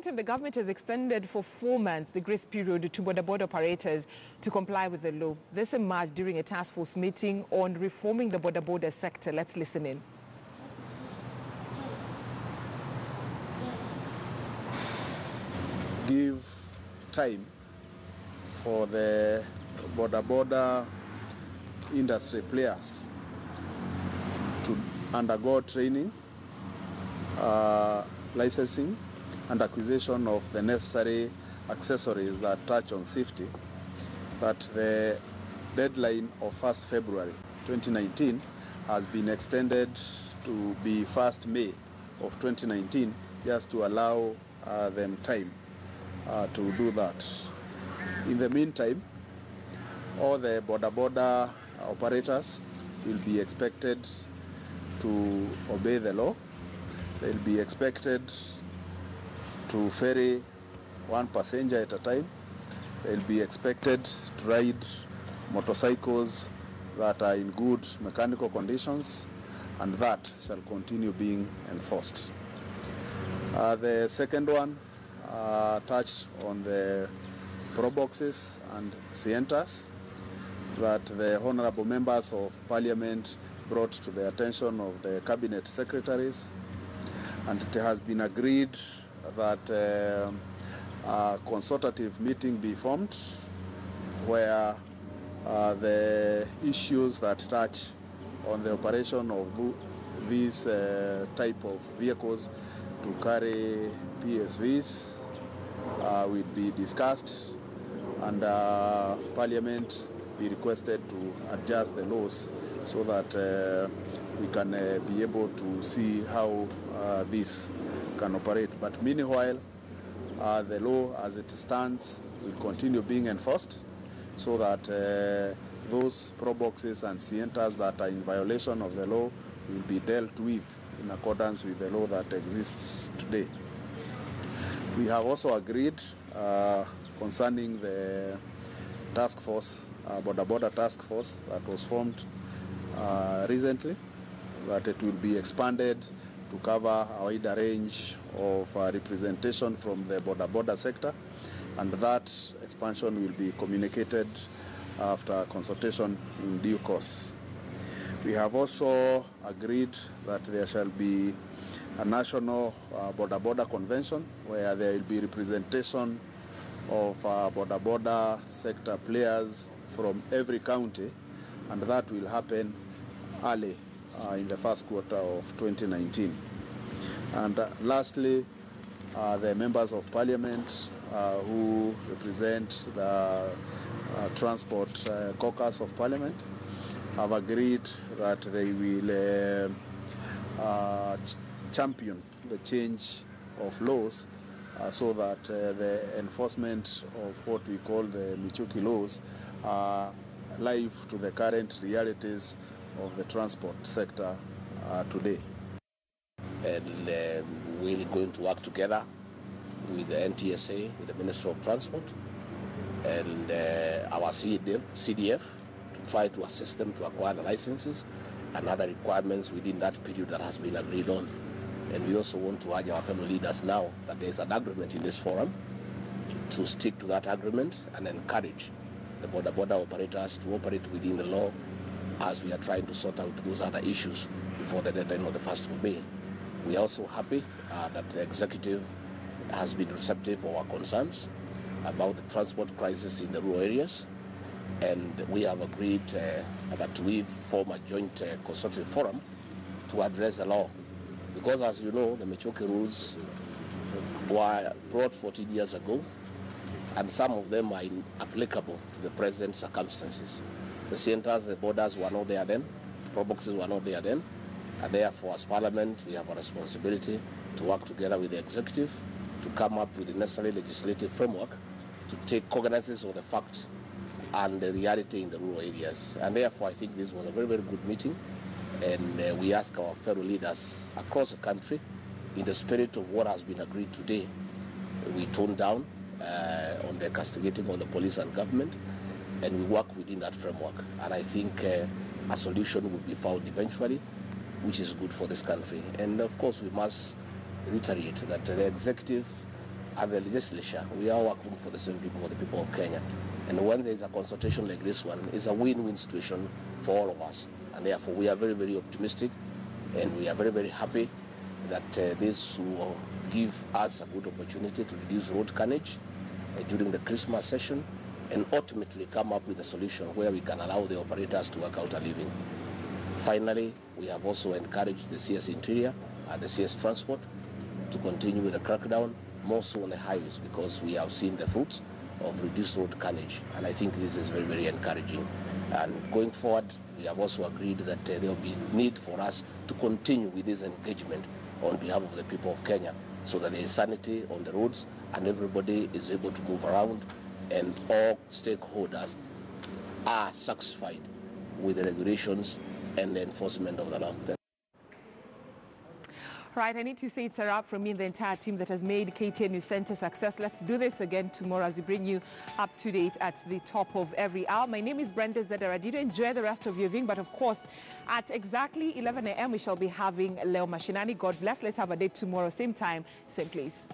meantime, the government has extended for 4 months the grace period to boda operators to comply with the law. This emerged during a task force meeting on reforming the boda sector. Let's listen in. Give time for the boda industry players to undergo training, licensing and acquisition of the necessary accessories that touch on safety, that the deadline of 1st February 2019 has been extended to be 1st May of 2019, just to allow them time to do that. In the meantime, all the boda operators will be expected to obey the law. They'll be expected to ferry one passenger at a time. They'll be expected to ride motorcycles that are in good mechanical conditions, and that shall continue being enforced. The second one touched on the pro boxes and scientas that the honorable members of parliament brought to the attention of the cabinet secretaries, and it has been agreed that a consultative meeting be formed where the issues that touch on the operation of these type of vehicles to carry PSVs will be discussed, and Parliament be requested to adjust the laws so that we can be able to see how this can operate. But meanwhile, the law as it stands will continue being enforced, so that those pro boxes and scientas that are in violation of the law will be dealt with in accordance with the law that exists today. We have also agreed concerning the task force, boda task force that was formed recently, that it will be expanded to cover a wider range of representation from the boda sector, and that expansion will be communicated after consultation in due course. We have also agreed that there shall be a national boda convention where there will be representation of boda sector players from every county, and that will happen early in the first quarter of 2019. And lastly, the members of parliament who represent the transport caucus of parliament have agreed that they will champion the change of laws so that the enforcement of what we call the Michuki laws are live to the current realities of the transport sector today. And we're going to work together with the NTSA, with the Minister of Transport, and our CDF to try to assist them to acquire the licenses and other requirements within that period that has been agreed on. And we also want to urge our fellow leaders now that there is an agreement in this forum to stick to that agreement and encourage the boda operators to operate within the law as we are trying to sort out those other issues before the deadline of the 1st of May. We are also happy that the executive has been receptive of our concerns about the transport crisis in the rural areas, and we have agreed that we form a joint consultative forum to address the law. Because as you know, the Michuki rules were brought 14 years ago, and some of them are inapplicable to the present circumstances. The centers, the borders were not there then, pro boxes were not there then, and therefore as Parliament we have a responsibility to work together with the executive to come up with the necessary legislative framework to take cognizance of the facts and the reality in the rural areas. And therefore I think this was a very, very good meeting, and we ask our fellow leaders across the country, in the spirit of what has been agreed today, we tone down on the castigating of the police and government, and we work within that framework. And I think a solution will be found eventually, which is good for this country. And of course we must reiterate that the executive and the legislature, we are working for the same people, for the people of Kenya. And when there is a consultation like this one, it's a win-win situation for all of us. And therefore, we are very, very optimistic, and we are very, very happy that this will give us a good opportunity to reduce road carnage during the Christmas session, and ultimately come up with a solution where we can allow the operators to work out a living. Finally, we have also encouraged the CS Interior and the CS Transport to continue with the crackdown, more so on the highways, because we have seen the fruits of reduced road carnage, and I think this is very, very encouraging. And going forward, we have also agreed that there will be need for us to continue with this engagement on behalf of the people of Kenya, so that there is sanity on the roads and everybody is able to move around, and all stakeholders are satisfied with the regulations and the enforcement of the law. Right, I need to say it's a wrap from me and the entire team that has made KTN News Center success. Let's do this again tomorrow as we bring you up to date at the top of every hour. My name is Brenda Zedaradido. Enjoy the rest of your viewing, but of course, at exactly 11 a.m. we shall be having Leo Mashinani. God bless. Let's have a date tomorrow, same time, same place.